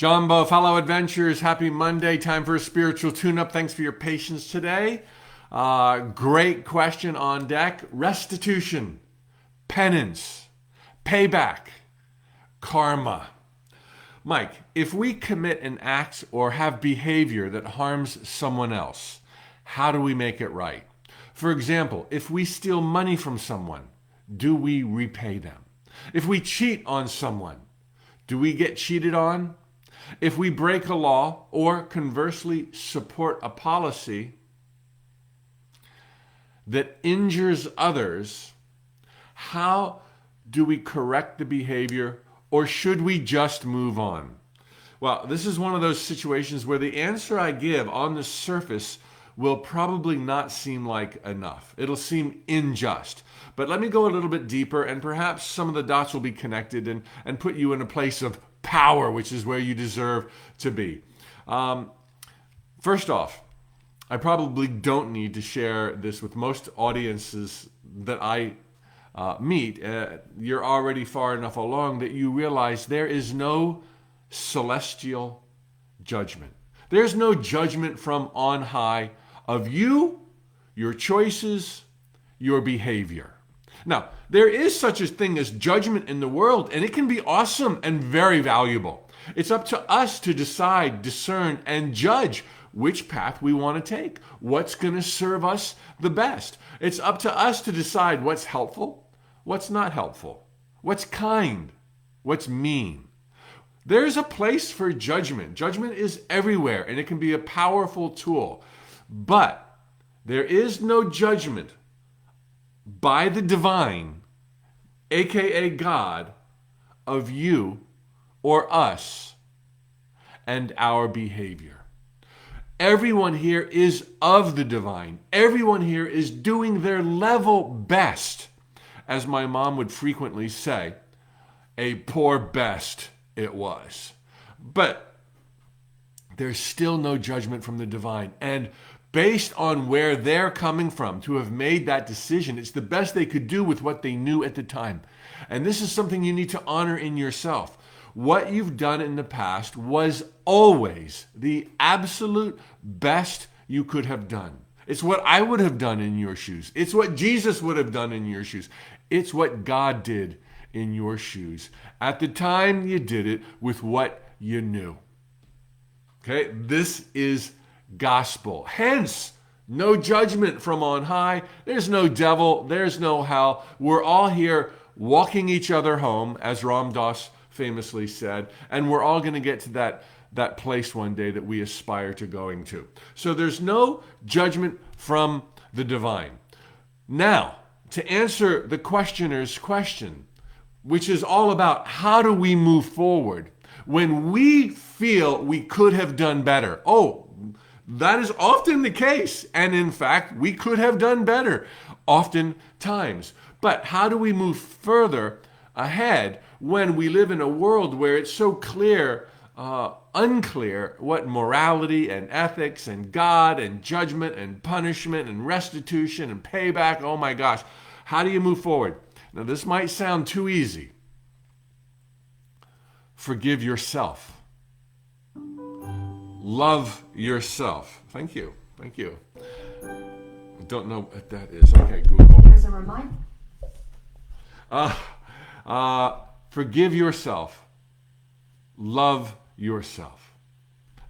Jumbo, fellow adventurers, happy Monday. Time for a spiritual tune-up. Thanks for your patience today. Great question on deck. Restitution, penance, payback, karma. Mike, if we commit an act or have behavior that harms someone else, how do we make it right? For example, if we steal money from someone, do we repay them? If we cheat on someone, do we get cheated on? If we break a law or conversely support a policy that injures others, how do we correct the behavior, or should we just move on? Well, this is one of those situations where the answer I give on the surface will probably not seem like enough. It'll seem unjust. But let me go a little bit deeper, and perhaps some of the dots will be connected and put you in a place of power, which is where you deserve to be. First off, I probably don't need to share this with most audiences that I meet. You're already far enough along that you realize there is no celestial judgment. There's no judgment from on high of you, your choices, your behavior. Now, there is such a thing as judgment in the world, and it can be awesome and very valuable. It's up to us to decide, discern, and judge which path we want to take, what's going to serve us the best. It's up to us to decide what's helpful, what's not helpful, what's kind, what's mean. There's a place for judgment. Judgment is everywhere, and it can be a powerful tool. But there is no judgment by the divine, aka God, of you or us and our behavior. Everyone here is of the divine. Everyone here is doing their level best. As my mom would frequently say, a poor best it was. But there's still no judgment from the divine. And based on where they're coming from to have made that decision, it's the best they could do with what they knew at the time. And this is something you need to honor in yourself. What you've done in the past was always the absolute best you could have done. It's what I would have done in your shoes. It's what Jesus would have done in your shoes. It's what God did in your shoes. At the time, you did it with what you knew. Okay, this is gospel. Hence, no judgment from on high. There's no devil. There's no hell. We're all here walking each other home, as Ram Dass famously said, and we're all going to get to that place one day that we aspire to going to. So there's no judgment from the divine. Now, to answer the questioner's question, which is all about how do we move forward when we feel we could have done better. Oh, that is often the case. And in fact, we could have done better oftentimes. But how do we move further ahead when we live in a world where it's so unclear what morality and ethics and God and judgment and punishment and restitution and payback, oh my gosh, how do you move forward? Now this might sound too easy. Forgive yourself. Love yourself. Thank you. Thank you. I don't know what that is. Okay, Google. Here's a reminder. Forgive yourself. Love yourself.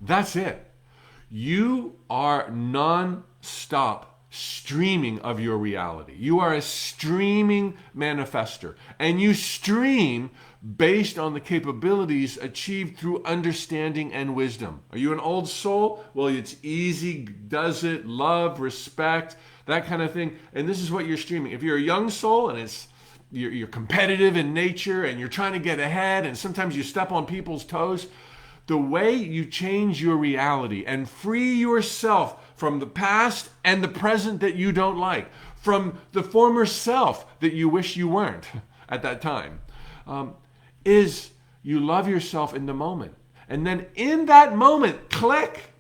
That's it. You are non-stop streaming of your reality. You are a streaming manifester. And you stream based on the capabilities achieved through understanding and wisdom. Are you an old soul? Well, it's easy, does it, love, respect, that kind of thing. And this is what you're streaming. If you're a young soul and you're competitive in nature and you're trying to get ahead and sometimes you step on people's toes, the way you change your reality and free yourself from the past and the present that you don't like, from the former self that you wish you weren't at that time, is you love yourself in the moment. And then in that moment, click,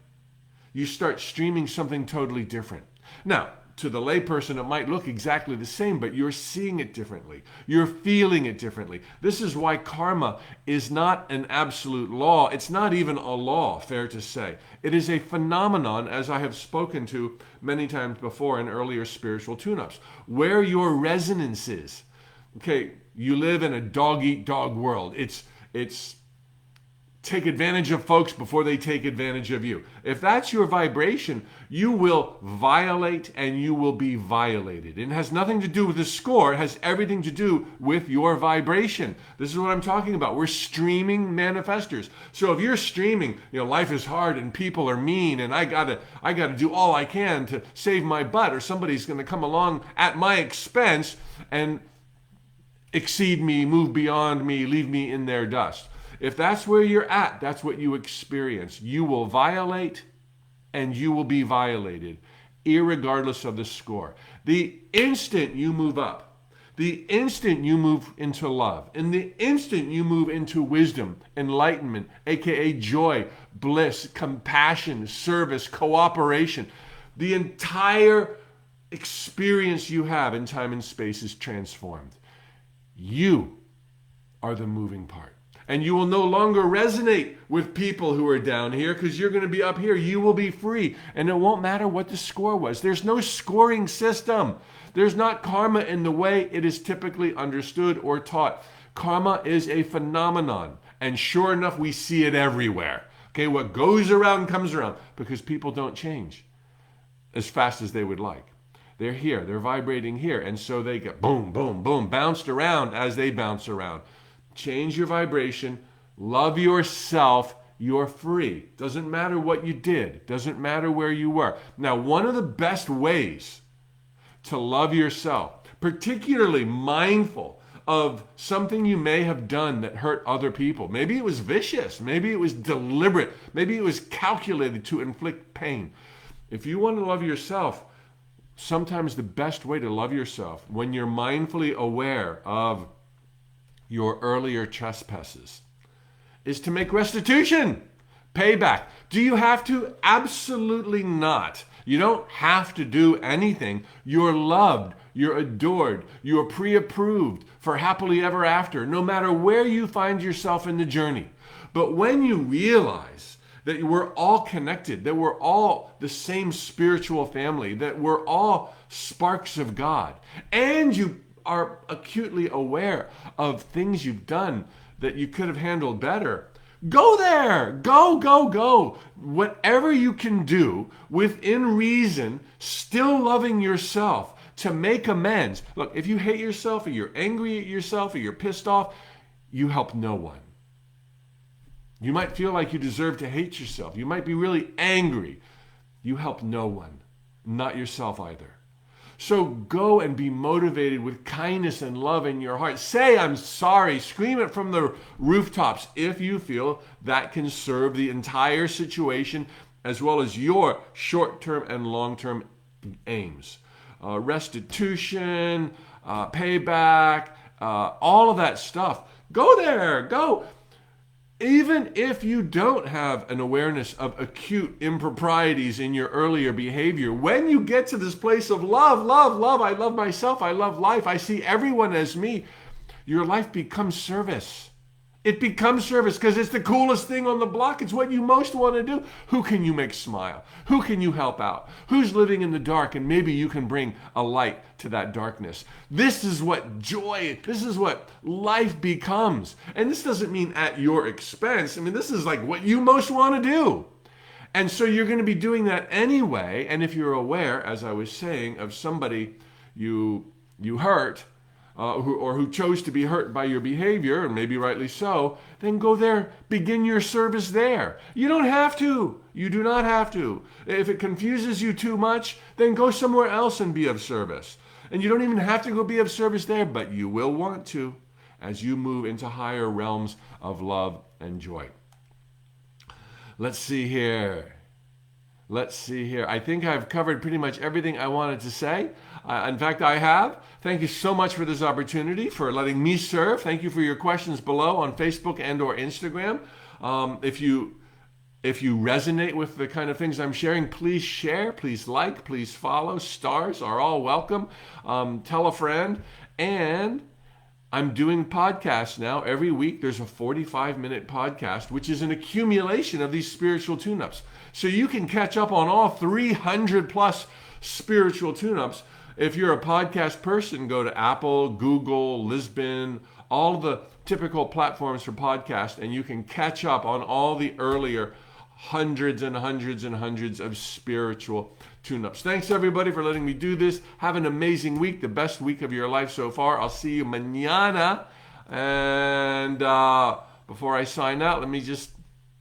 you start streaming something totally different. Now, to the layperson, it might look exactly the same, but you're seeing it differently. You're feeling it differently. This is why karma is not an absolute law. It's not even a law, fair to say. It is a phenomenon, as I have spoken to many times before in earlier spiritual tune-ups, where your resonance is. Okay, you live in a dog-eat-dog world. It's take advantage of folks before they take advantage of you. If that's your vibration, you will violate and you will be violated. It has nothing to do with the score. It has everything to do with your vibration. This is what I'm talking about. We're streaming manifestors. So if you're streaming, life is hard and people are mean and I gotta do all I can to save my butt, or somebody's going to come along at my expense and exceed me, move beyond me, leave me in their dust. If that's where you're at, that's what you experience. You will violate and you will be violated, irregardless of the score. The instant you move up, the instant you move into love, and the instant you move into wisdom, enlightenment, aka joy, bliss, compassion, service, cooperation, the entire experience you have in time and space is transformed. You are the moving part. And you will no longer resonate with people who are down here because you're going to be up here. You will be free. And it won't matter what the score was. There's no scoring system. There's not karma in the way it is typically understood or taught. Karma is a phenomenon. And sure enough, we see it everywhere. Okay, what goes around comes around because people don't change as fast as they would like. They're here. They're vibrating here. And so they get boom, boom, boom, bounced around as they bounce around. Change your vibration. Love yourself. You're free. Doesn't matter what you did. Doesn't matter where you were. Now, one of the best ways to love yourself, particularly mindful of something you may have done that hurt other people. Maybe it was vicious. Maybe it was deliberate. Maybe it was calculated to inflict pain. If you want to love yourself, sometimes the best way to love yourself, when you're mindfully aware of your earlier trespasses, is to make restitution, payback. Do you have to? Absolutely not. You don't have to do anything. You're loved, you're adored, you're pre-approved for happily ever after, no matter where you find yourself in the journey. But when you realize that we're all connected, that we're all the same spiritual family, that we're all sparks of God, and you are acutely aware of things you've done that you could have handled better, go there. Go. Whatever you can do within reason, still loving yourself to make amends. Look, if you hate yourself or you're angry at yourself or you're pissed off, you help no one. You might feel like you deserve to hate yourself. You might be really angry. You help no one, not yourself either. So go and be motivated with kindness and love in your heart. Say, I'm sorry. Scream it from the rooftops if you feel that can serve the entire situation as well as your short-term and long-term aims. Restitution, payback, all of that stuff. Go there. Go. Even if you don't have an awareness of acute improprieties in your earlier behavior, when you get to this place of love, I love myself, I love life, I see everyone as me, your life becomes service. It becomes service because it's the coolest thing on the block. It's what you most want to do. Who can you make smile? Who can you help out? Who's living in the dark? And maybe you can bring a light to that darkness. This is what joy, this is what life becomes. And this doesn't mean at your expense. I mean, this is like what you most want to do. And so you're going to be doing that anyway. And if you're aware, as I was saying, of somebody you hurt, who chose to be hurt by your behavior, and maybe rightly so, then go there, begin your service there. You don't have to. You do not have to. If it confuses you too much, then go somewhere else and be of service. And you don't even have to go be of service there, but you will want to as you move into higher realms of love and joy. Let's see here. I think I've covered pretty much everything I wanted to say. In fact, I have. Thank you so much for this opportunity, for letting me serve. Thank you for your questions below on Facebook and or Instagram. If you If you resonate with the kind of things I'm sharing, please share, please like, please follow. Stars are all welcome. Tell a friend. And I'm doing podcasts now. Every week there's a 45-minute podcast, which is an accumulation of these spiritual tune-ups. So you can catch up on all 300 plus spiritual tune-ups. If you're a podcast person, go to Apple, Google, Lisbon, all the typical platforms for podcasts, and you can catch up on all the earlier hundreds and hundreds and hundreds of spiritual tune-ups. Thanks everybody for letting me do this. Have an amazing week, the best week of your life so far. I'll see you mañana. And before I sign out, let me just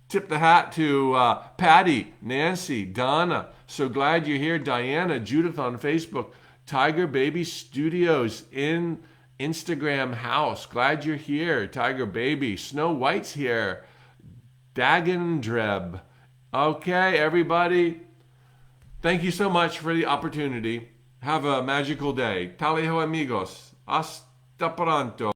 tip the hat to Patty, Nancy, Donna. So glad you're here. Diana, Judith on Facebook. Tiger Baby Studios in Instagram house. Glad you're here. Tiger Baby. Snow White's here. Dagandreb. Okay, everybody. Thank you so much for the opportunity. Have a magical day. Taliho amigos. Hasta pronto.